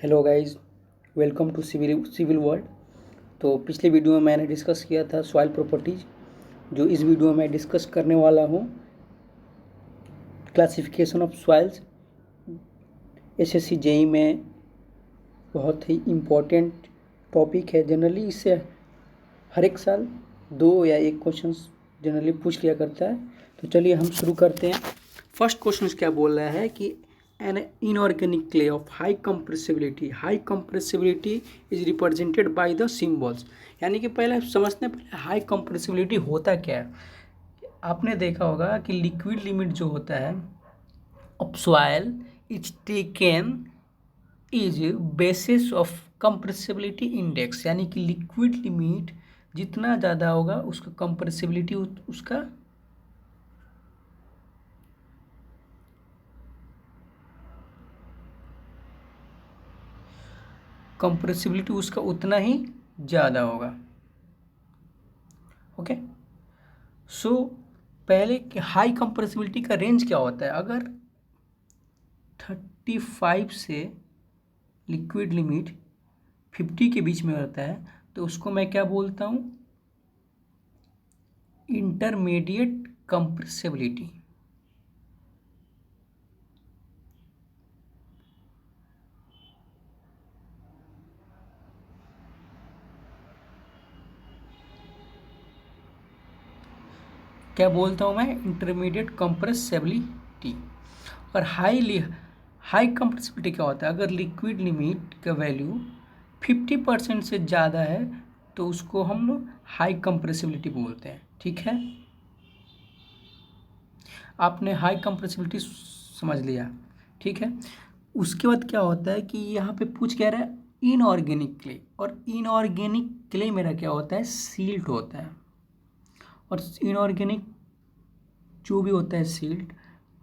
Hello guys, welcome to civil world. तो पिछले video में मैंने डिस्कस किया था सॉइल प्रॉपर्टीज। जो इस वीडियो में डिस्कस करने वाला हूँ classification of soils. SSC JE में बहुत ही इम्पोर्टेंट टॉपिक है। जनरली इससे हर एक साल 2 या 1 क्वेश्चन जनरली पूछ लिया करता है। तो चलिए हम शुरू करते हैं। फर्स्ट क्वेश्चन क्या बोल रहा है कि an inorganic clay of high compressibility is represented by the symbols. यानी कि पहले समझते हैं पहले हाई कंप्रेसिबिलिटी होता क्या है। आपने देखा होगा कि लिक्विड लिमिट जो होता है of soil is taken is basis of compressibility index. यानी कि लिक्विड लिमिट जितना ज़्यादा होगा उसका कंप्रेसिबिलिटी उसका उतना ही ज़्यादा होगा। ओके, सो पहले हाई कंप्रेसिबिलिटी का रेंज क्या होता है। अगर 35 से लिक्विड लिमिट 50 के बीच में रहता है तो उसको मैं क्या बोलता हूँ, इंटरमीडिएट कंप्रेसिबिलिटी। क्या बोलता हूँ मैं, इंटरमीडिएट कंप्रेसिबिलिटी। और हाई कंप्रेसिबिलिटी क्या होता है, अगर लिक्विड लिमिट का वैल्यू 50% से ज़्यादा है तो उसको हम लोग हाई कंप्रेसिबिलिटी बोलते हैं। ठीक है, आपने हाई कंप्रेसिबिलिटी समझ लिया। ठीक है, उसके बाद क्या होता है कि यहाँ पे पूछ कह रहा है इनऑर्गेनिक क्ले, और इनऑर्गेनिक क्ले मेरा क्या होता है, सील्ट होता है। और इनऑर्गेनिक जो भी होता है सील्ट,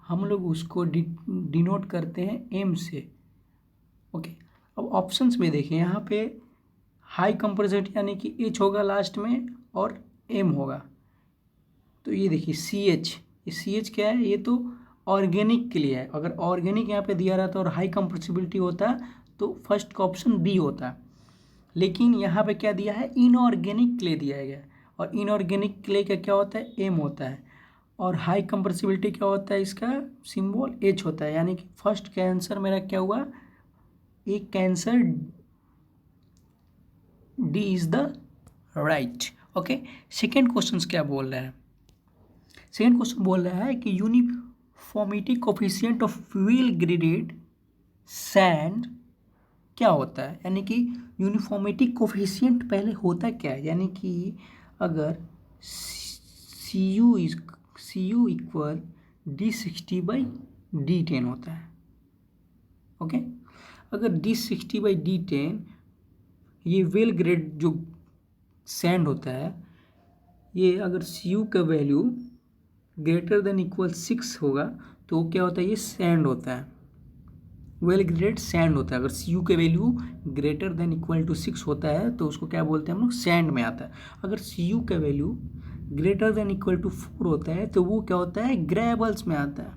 हम लोग उसको डिनोट करते हैं एम से। ओके, अब ऑप्शंस में देखें, यहाँ पे हाई कंप्रेसिबिलिटी यानी कि एच होगा लास्ट में और एम होगा। तो ये देखिए सी एच, ये सी एच क्या है, ये तो ऑर्गेनिक के लिए है। अगर ऑर्गेनिक यहाँ पे दिया रहता और हाई कंप्रेसिबिलिटी होता तो फर्स्ट का ऑप्शन बी होता। लेकिन यहाँ पे क्या दिया है, इनऑर्गेनिक क्ले दिया गया है। और इनऑर्गेनिक क्ले का क्या होता है, एम होता है। और हाई कंप्रेसिबिलिटी क्या होता है, इसका सिंबल एच होता है। यानी कि फर्स्ट का आंसर मेरा क्या हुआ, एक answer D is the right. Okay, second question क्या बोल रहा है, सेकेंड क्वेश्चन बोल रहा है कि uniformity coefficient of wheel graded sand क्या होता है। यानी कि यूनिफॉर्मिटी कोफिशिएंट पहले होता क्या है, यानी कि अगर सी यू इक्वल D60/D10 होता है। ओके, अगर D60/D10 ये वेल ग्रेड जो सैंड होता है, ये अगर सी यू का वैल्यू ग्रेटर देन इक्वल 6 होगा तो क्या होता है, ये सैंड होता है, वेल ग्रेडेड सैंड होता है। अगर सी यू के value greater than equal to 6 होता है तो उसको क्या बोलते हैं हम लोग, सैंड में आता है। अगर सी यू का value greater than equal to 4 होता है तो वो क्या होता है, ग्रेवल्स में आता है।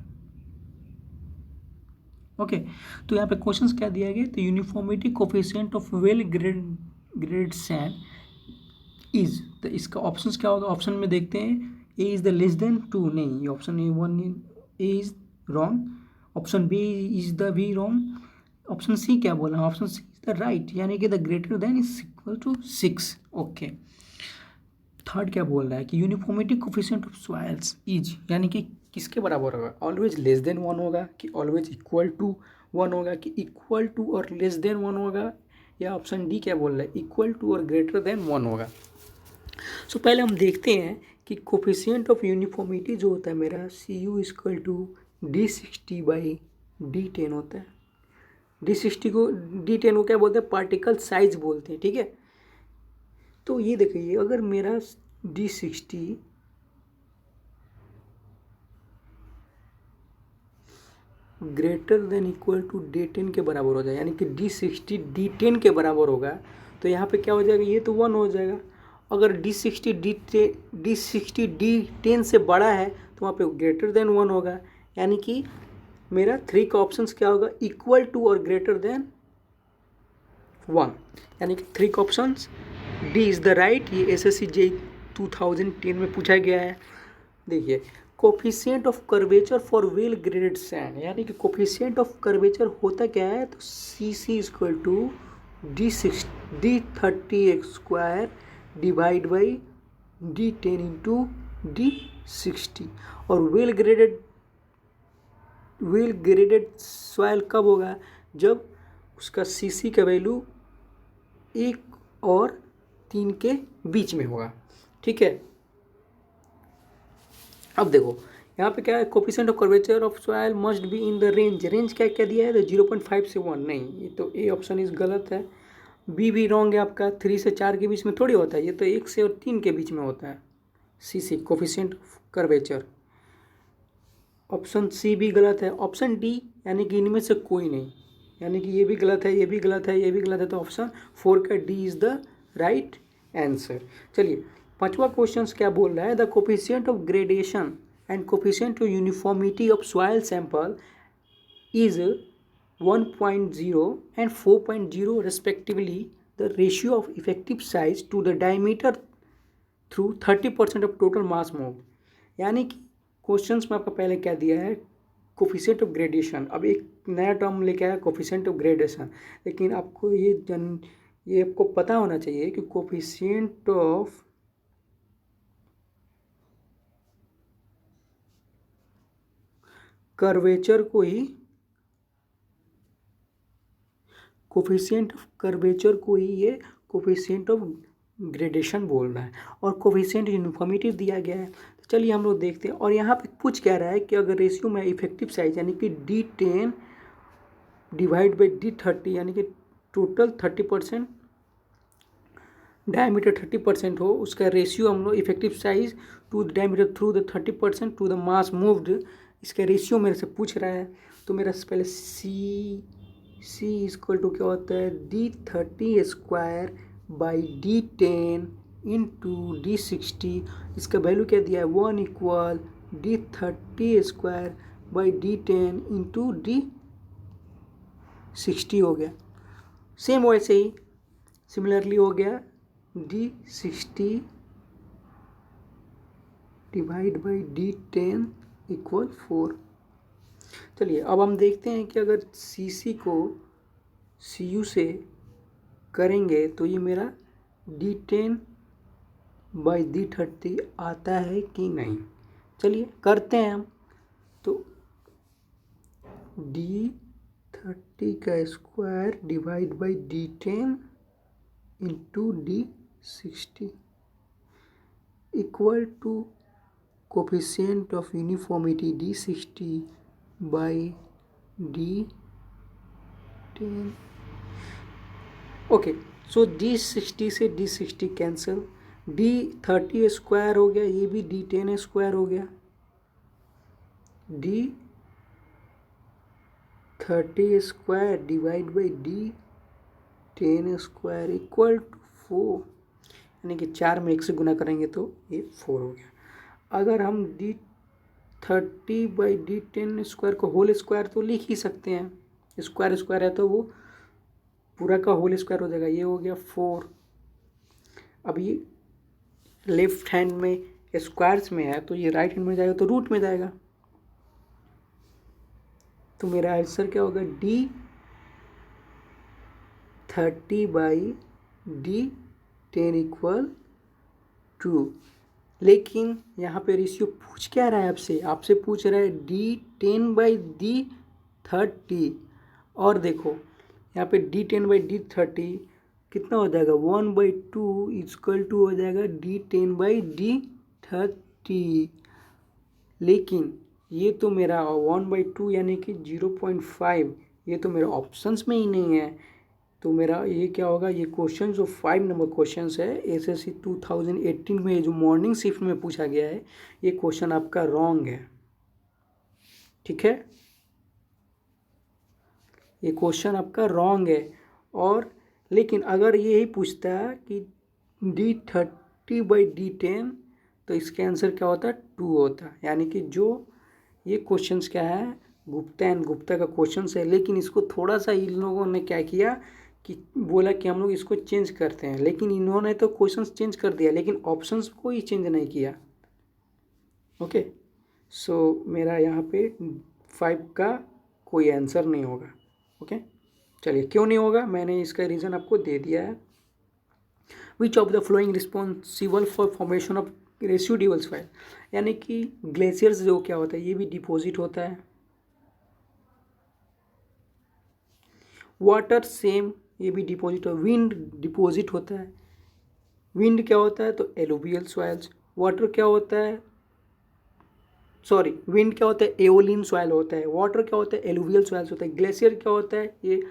ओके, तो यहाँ पे क्वेश्चन क्या दिया गया, तो uniformity coefficient of well graded sand is, तो इसका ऑप्शन क्या होगा, ऑप्शन में देखते हैं A is the less than 2, नहीं, ये option A is wrong, option B is the B wrong, option C क्या बोला, option C is the right, यानी कि the greater than is equal to 6। Okay, third क्या बोल रहा है कि uniformity coefficient of soils is, यानी कि किसके बराबर होगा, ऑलवेज लेस देन 1 होगा कि ऑलवेज इक्वल टू 1 होगा कि इक्वल टू और लेस देन 1 होगा, या ऑप्शन डी क्या बोल रहा है, इक्वल टू और ग्रेटर देन 1 होगा। सो पहले हम देखते हैं कि कोफिशिएंट ऑफ यूनिफॉर्मिटी जो होता है मेरा सी यू इक्वल टू D60/D10 होता है। D60 को D10 को क्या बोलते हैं, पार्टिकल साइज बोलते हैं। ठीक है, तो ये देखिए अगर मेरा D60 greater than equal to D10 के बराबर हो जाए, यानी कि D60 D10 के बराबर होगा, तो यहाँ पे क्या हो जाएगा, ये तो 1 हो जाएगा। अगर D60 D10 से बड़ा है तो वहाँ पे ग्रेटर देन 1 होगा, यानी कि मेरा 3 का ऑप्शन क्या होगा, इक्वल टू और ग्रेटर देन 1, यानी कि 3 options D is the right. ये एसएससी जेई 2010 में पूछा गया है। देखिए, coefficient of curvature for well graded sand, यानी कि कोफिशिएंट ऑफ कर्वेचर होता क्या है, तो C C equal to D30 divide by D10 into D60। और वेल ग्रेडेड सॉइल कब होगा, जब उसका सीसी का वैल्यू 1 और 3 के बीच में होगा। ठीक है, अब देखो यहाँ पे क्या है, coefficient of curvature of soil must be in the range. Range क्या क्या दिया है, तो 0.5 से 1, नहीं ये तो ए ऑप्शन इस गलत है। बी भी रॉन्ग है आपका, 3 से 4 के बीच में थोड़ी होता है, ये तो 1 से और 3 के बीच में होता है। C coefficient of curvature. Option C भी गलत है। ऑप्शन डी यानी कि इनमें से कोई नहीं, यानी कि ये भी गलत है, ये भी गलत है, ये भी गलत है, तो ऑप्शन 4 का D is the right answer. चलिए, पांचवा क्वेश्चन क्या बोल रहा है, the coefficient of gradation and coefficient of uniformity of soil sample is 1.0 and 4.0 respectively, the ratio of effective size to the diameter through 30% of total mass moved। यानी कि questions में आपका पहले क्या दिया है, कोफिशिएंट ऑफ ग्रेडेशन। अब एक नया टर्म लेके आया, कोफिशिएंट ऑफ ग्रेडेशन। लेकिन आपको ये आपको पता होना चाहिए कि कोफिशिएंट ऑफ कर्वेचर को ही ये कोफिशिएंट ऑफ ग्रेडेशन बोल रहा है, और कोफिशिएंट यूनिफॉर्मिटी दिया गया है। तो चलिए हम लोग देखते हैं। और यहाँ पे पूछ क्या रहा है कि अगर रेशियो में इफेक्टिव साइज यानी कि D10 डिवाइड बाई D30, यानी कि टोटल 30%, डायमीटर 30% हो, उसका रेशियो हम लोग effective size to the diameter through the 30% to the mass moved, इसका रेशियो मेरे से पूछ रहा है। तो मेरा पहले सी इक्वल टू क्या होता है, D30 by D10 into D60। इसका वैल्यू क्या दिया है, 1 equal D30 by D10 into D60 हो गया। सेम वैसे ही सिमिलरली हो गया D60 divide by D10 equal 4। चलिए, अब हम देखते हैं कि अगर CC को CU से करेंगे तो ये मेरा D10 बाई D30 आता है कि नहीं। चलिए करते हैं हम। तो D30 का square divide by D10 into D60 equal to coefficient of uniformity D60 by D10। Okay, so D60 से D60 कैंसिल, D30 स्क्वायर हो गया, ये भी D10 स्क्वायर हो गया, D30 square divide by D10 square equal to 4, यानी कि 4 में 1 से गुना करेंगे तो ये 4 हो गया। अगर हम D30 बाई D10 स्क्वायर को होल स्क्वायर तो लिख ही सकते हैं, स्क्वायर है तो वो पूरा का होल स्क्वायर हो जाएगा, ये हो गया 4। अब ये लेफ्ट हैंड में स्क्वायर्स में है तो ये राइट हैंड में जाएगा तो रूट में जाएगा। तो मेरा आंसर क्या होगा, D30 बाई D10 इक्वल 2। लेकिन यहाँ पे रेशियो पूछ क्या रहा है आपसे पूछ रहा है D10 बाई D30। और देखो यहाँ पे D10 बाई D30 कितना हो जाएगा, 1/2 इक्वल टू हो जाएगा D10 बाई D30। लेकिन ये तो मेरा 1/2 यानी कि 0.5, ये तो मेरे ऑप्शंस में ही नहीं है। तो मेरा ये क्या होगा, ये क्वेश्चन जो 5 नंबर क्वेश्चन है एसएससी 2018 में जो मॉर्निंग शिफ्ट में पूछा गया है, ये क्वेश्चन आपका रॉन्ग है। ठीक है, ये क्वेश्चन आपका रॉन्ग है। और लेकिन अगर यही पूछता कि D30 बाई D10 तो इसका आंसर क्या होता, 2 होता। यानी कि जो ये क्वेश्चंस क्या है, गुप्ता एंड गुप्ता का क्वेश्चन है। लेकिन इसको थोड़ा सा इन लोगों ने क्या किया कि बोला कि हम लोग इसको चेंज करते हैं, लेकिन इन्होंने तो क्वेश्चंस चेंज कर दिया लेकिन ऑप्शंस को ही चेंज नहीं किया। ओके, सो मेरा यहाँ पे 5 का कोई आंसर नहीं होगा। ओके, चलिए क्यों नहीं होगा, मैंने इसका रीज़न आपको दे दिया है। Which of the flowing responsible for formation of residual soil, यानी कि ग्लेशियर्स जो क्या होता है ये भी डिपॉजिट होता है। वाटर सेम, ये भी डिपॉजिट हो। विंड डिपॉजिट होता है। विंड क्या होता है, तो एलुवियल सॉइल्स। वाटर क्या होता है, सॉरी, विंड क्या होता है, एओलिन सॉइल होता है। वाटर क्या होता है, एलुवियल सॉइल्स होता है। ग्लेशियर क्या होता है, ये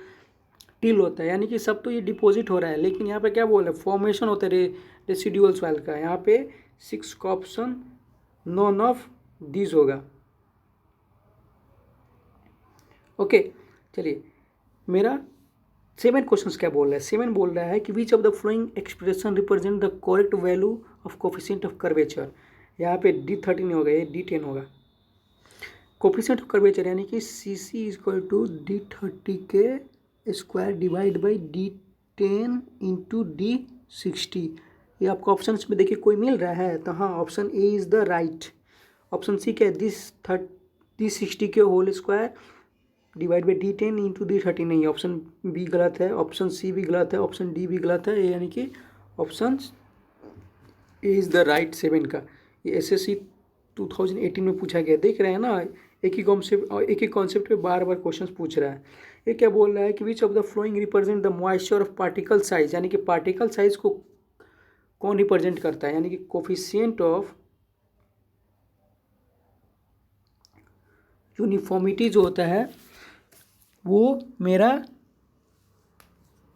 टिल होता है। यानी कि सब तो ये डिपॉजिट हो रहा है, लेकिन यहाँ पे क्या बोल रहे हैं, फॉर्मेशन होता है रेसिडुअल सॉइल का। यहाँ पे 6 का ऑप्शन नॉन ऑफ दिस होगा। ओके, चलिए मेरा 7 क्वेश्चन क्या बोल रहा है। 7 बोल रहा है कि which of the flowing expression represent the correct value of coefficient of curvature. यहाँ पे D13 होगा, ये D10 होगा। कोफिशिएंट ऑफ कर्वेचर यानी कि CC is equal to D30 के square divide by D10 into D60। ये आपको ऑप्शन में देखिए कोई मिल रहा है, तो हाँ, option A is the right. Option C क्या है, D60 के whole square divide by D10 into D30 नहीं, ऑप्शन बी गलत है, ऑप्शन सी भी गलत है, ऑप्शन डी भी गलत है, यानी कि option A is the right 7 का। ये SSC 2018 में पूछा गया, देख रहे हैं ना, एक ही कॉन्सेप्ट पे बार बार क्वेश्चन पूछ रहा है। ये क्या बोल रहा है कि which of the flowing represent the moisture of particle size, यानी कि पार्टिकल साइज को कौन रिप्रेजेंट करता है, यानी कि कोफिशिएंट ऑफ यूनिफॉर्मिटी जो होता है वो मेरा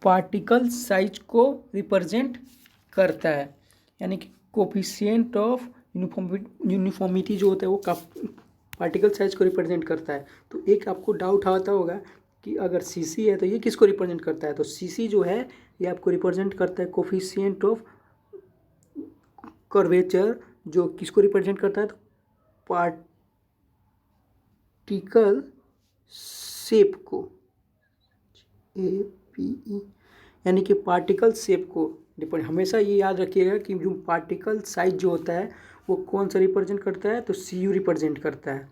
पार्टिकल साइज को रिप्रेजेंट करता है। यानी कि कोफिशिएंट ऑफ यूनिफॉर्मिटी जो होता है वो पार्टिकल साइज को रिप्रेजेंट करता है। तो एक आपको डाउट आता होगा कि अगर CC है तो ये किसको रिप्रेजेंट करता है, तो CC जो है ये आपको रिप्रेजेंट करता है कोफिशिएंट ऑफ कर्वेचर, जो किसको रिप्रेजेंट करता है, तो पार्टिकल शेप को, APE, यानी कि पार्टिकल शेप को डिपेंड। हमेशा ये याद रखिएगा कि जो पार्टिकल साइज जो होता है वो कौन सा रिप्रेजेंट करता है, तो CU रिप्रेजेंट करता है।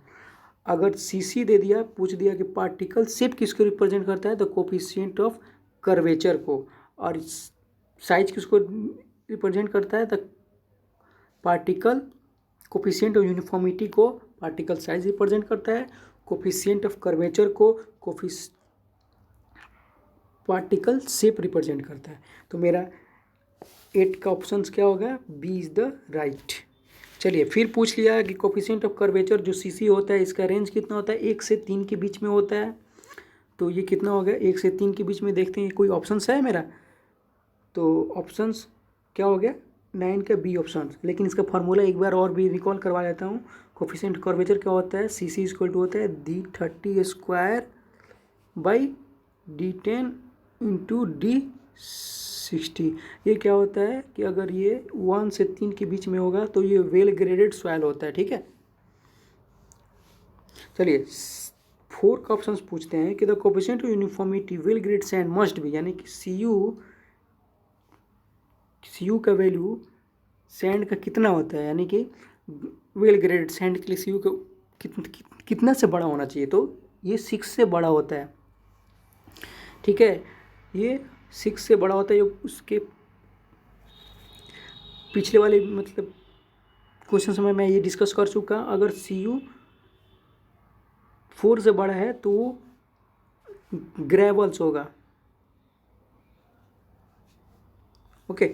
अगर CC दे दिया, पूछ दिया कि पार्टिकल शेप किसको रिप्रेजेंट करता है, तो कोफिशिएंट ऑफ कर्वेचर को। और साइज किसको रिप्रेजेंट करता है, तो पार्टिकल कोफिशिएंट ऑफ यूनिफॉर्मिटी को पार्टिकल साइज रिप्रेजेंट करता है, कोफिशिएंट ऑफ कर्वेचर को पार्टिकल शेप रिप्रेजेंट करता है। तो मेरा 8 का ऑप्शन क्या होगा, बी इज़ द राइट। चलिए फिर पूछ लिया कि कोफिशिएंट ऑफ कर्वेचर जो CC होता है इसका रेंज कितना होता है, 1 से 3 के बीच में होता है। तो ये कितना हो गया, 1 से 3 के बीच में। देखते हैं कोई ऑप्शंस है मेरा, तो ऑप्शंस क्या हो गया, 9 का बी ऑप्शन। लेकिन इसका फार्मूला एक बार और भी रिकॉल करवा लेता हूँ। कोफिशिएंट कर्वेचर क्या होता है, CC इक्वल टू होता है D30 square by D10 into D60। ये क्या होता है कि अगर ये 1 से 3 के बीच में होगा तो ये वेल ग्रेडेड सॉइल होता है, ठीक है। चलिए 4 का ऑप्शन पूछते हैं कि the coefficient of uniformity well grade sand must be, यानी कि CU का वैल्यू सैंड का कितना होता है, यानी कि वेल ग्रेडेड सैंड के लिए CU का कितना से बड़ा होना चाहिए, तो ये 6 से बड़ा होता है, ठीक है। ये 6 से बड़ा होता है। उसके पिछले वाले मतलब क्वेश्चन में मैं ये डिस्कस कर चुका। अगर CU 4 से बड़ा है तो वो ग्रेवल्स होगा। ओके,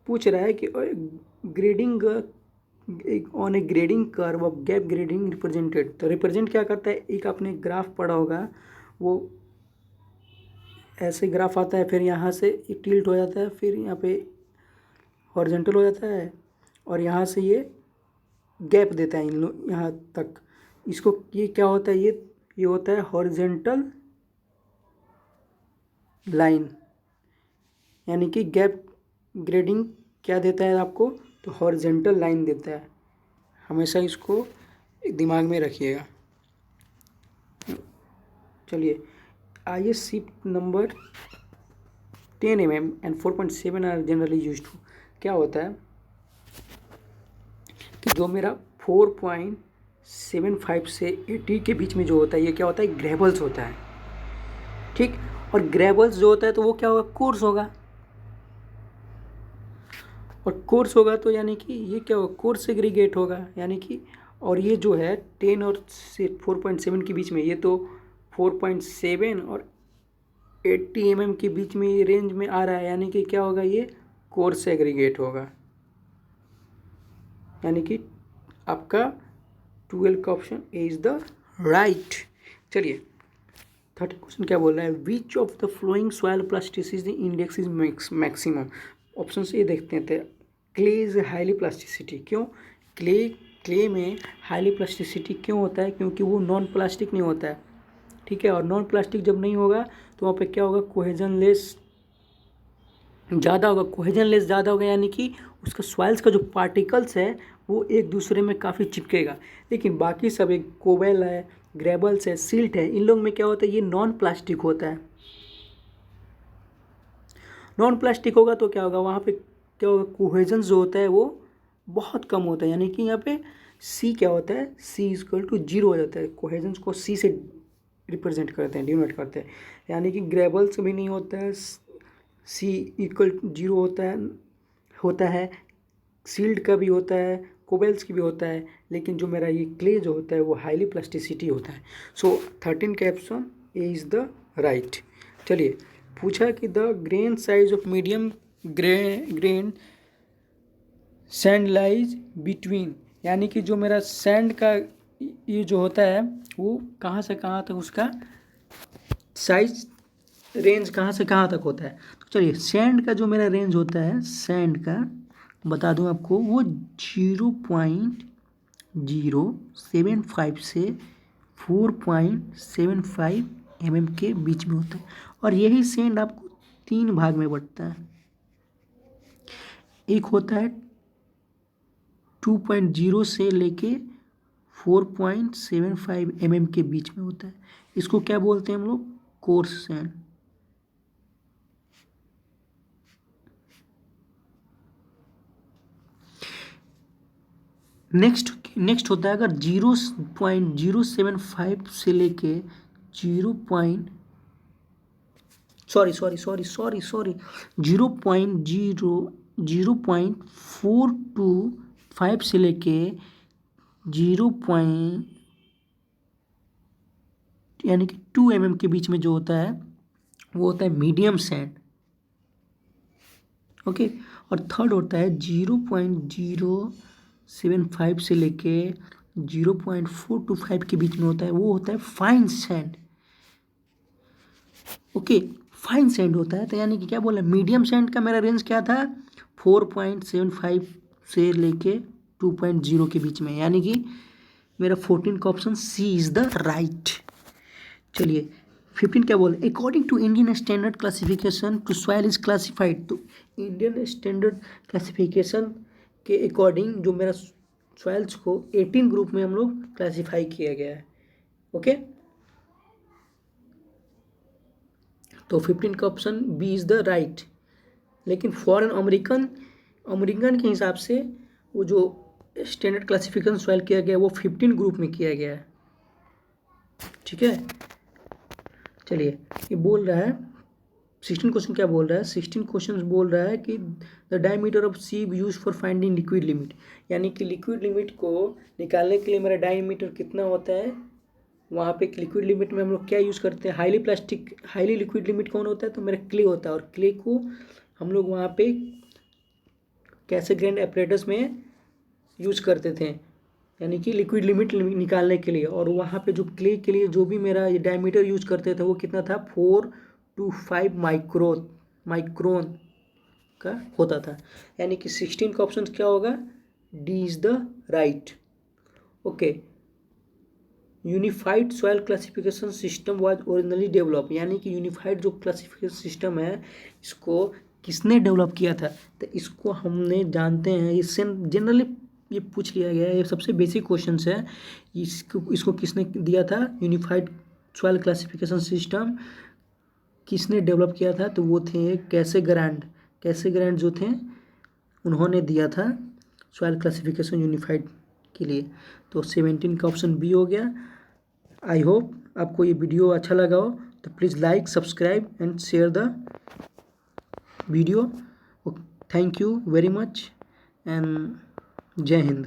पूछ रहा है कि grading on A grading curve of gap grading represented. तो रिप्रेजेंट क्या करता है, एक आपने ग्राफ पढ़ा होगा, वो ऐसे ग्राफ आता है, फिर यहाँ से ये टिल्ट हो जाता है, फिर यहाँ पे हॉरिजॉन्टल हो जाता है, और यहाँ से ये गैप देता है इन लोग यहाँ तक। इसको ये क्या होता है, ये होता है हॉरिजॉन्टल लाइन, यानी कि गैप ग्रेडिंग क्या देता है आपको, तो हॉरिजॉन्टल लाइन देता है। हमेशा इसको दिमाग में रखिएगा। चलिए आइए shift number 10 mm and 4.7 are generally used to. क्या होता है कि जो मेरा 4.75 से 80 के बीच में जो होता है ये क्या होता है, ग्रेवल्स होता है, ठीक। और ग्रेवल्स जो होता है तो वो क्या होगा, कोर्स होगा, और कोर्स होगा तो यानी कि ये क्या होगा, कोर्स सेग्रीगेट होगा, यानी कि और ये जो है 10 और से 4.7 के बीच में, ये तो 4.7 और 80 mm के बीच में ये रेंज में आ रहा है, यानी कि क्या होगा, ये कोर्स सेग्रीगेट होगा, यानी कि आपका 12 का option A is the right. चलिए 30 क्वेश्चन क्या बोल रहा है, which of the flowing soil plasticity index is maximum. Option से ये देखते हैं, क्ले इज हाईली प्लास्टिसिटी। क्यों क्ले में हाईली प्लास्टिसिटी क्यों होता है, क्योंकि वो नॉन प्लास्टिक नहीं होता है, ठीक है। और नॉन प्लास्टिक जब नहीं होगा तो वहाँ पे क्या होगा, कोहेजन लेस ज़्यादा होगा, कोहेजन लेस ज़्यादा होगा, यानी कि उसका सॉइल्स का जो पार्टिकल्स है वो एक दूसरे में काफ़ी चिपकेगा। लेकिन बाकी सब, एक कोबल है, ग्रेबल्स है, सिल्ट है, इन लोग में क्या होता है, ये नॉन प्लास्टिक होता है। नॉन प्लास्टिक होगा तो क्या होगा, वहाँ पे क्या होगा, कोहेजन जो होता है वो बहुत कम होता है, यानी कि यहाँ पे सी क्या होता है, सी इक्वल टू 0 हो जाता है। कोहेजन को सी से रिप्रेजेंट करते हैं, डिनोट करते हैं, यानी कि ग्रेबल्स भी नहीं होता है, सी इक्वल टू 0 होता है, सील्ड का भी होता है, कोबल्स की भी होता है, लेकिन जो मेरा ये क्ले जो होता है वो हाईली प्लास्टिसिटी होता है। सो 13 का option A is the right. चलिए पूछा कि the grain size of medium grain sand lies between, यानी कि जो मेरा सैंड का ये जो होता है वो कहाँ से कहाँ तक उसका साइज रेंज कहाँ से कहाँ तक होता है। तो चलिए सैंड का जो मेरा रेंज होता है, सैंड का बता दूं आपको, वो 0.075 से 4.75 mm के बीच में होता है। और यही सैंड आपको 3 भाग में बंटता है, एक होता है 2.0 से लेके 4.75 mm के बीच में होता है, इसको क्या बोलते हैं हम लोग, कोर्स सैंड। नेक्स्ट होता है अगर 0.075 से लेके 0.425 से लेके 0. यानी कि 2 mm के बीच में जो होता है वो होता है मीडियम सैंड, ओके। और थर्ड होता है 0.075 से लेके 0.425 के बीच में होता है, वो होता है fine sand, okay. Fine sand होता है, तो यानी कि क्या बोला, मीडियम सैंड का मेरा रेंज क्या था, 4.75 से लेके 2.0 के बीच में, यानी कि मेरा 14 का option C is the right. चलिए 15 क्या बोल, according to Indian standard classification to soil is classified. तो इंडियन स्टैंडर्ड क्लासिफिकेशन के अकॉर्डिंग जो मेरा सॉइल्स को 18 ग्रुप में हम लोग क्लासीफाई किया गया है, ओके। तो 15 का option B is the right. लेकिन फॉरेन अमेरिकन के हिसाब से वो जो स्टैंडर्ड क्लासिफिकेशन सॉइल किया गया है वो 15 ग्रुप में किया गया है, ठीक है। चलिए ये बोल रहा है 16 क्वेश्चन क्या बोल रहा है, 16 क्वेश्चन बोल रहा है कि the diameter of sieve use for finding liquid limit, यानी कि लिक्विड लिमिट को निकालने के लिए मेरा डायमीटर कितना होता है। वहाँ पे लिक्विड लिमिट में हम लोग क्या यूज़ करते हैं, हाईली लिक्विड लिमिट कौन होता है, तो मेरा क्ले होता है। और क्ले को हम लोग वहाँ पे कैसे ग्रेन एपरेटस में यूज करते थे, यानी कि लिक्विड लिमिट निकालने के लिए। और वहाँ पे जो क्ले के लिए जो भी मेरा ये डायमीटर यूज करते थे वो कितना था, 4 to 5 माइक्रोन का होता था, यानी कि 16 का ऑप्शन क्या होगा, D is the right, okay. Unified soil classification system was originally develop, यानी कि यूनिफाइड जो क्लासिफिकेशन सिस्टम है इसको किसने डेवलप किया था, तो इसको हमने जानते हैं, इससे जनरली ये पूछ लिया गया है, ये सबसे बेसिक क्वेश्चन है। इसको किसने दिया था, यूनिफाइड सॉइल क्लासिफिकेशन सिस्टम किसने डेवलप किया था, तो वो थे कैसे ग्रैंड जो थे उन्होंने दिया था सॉइल क्लासिफिकेशन यूनिफाइड के लिए। तो 17 का ऑप्शन बी हो गया। आई होप आपको ये वीडियो अच्छा लगा हो, तो please like, subscribe and share the video. Thank you very much and जय हिंद।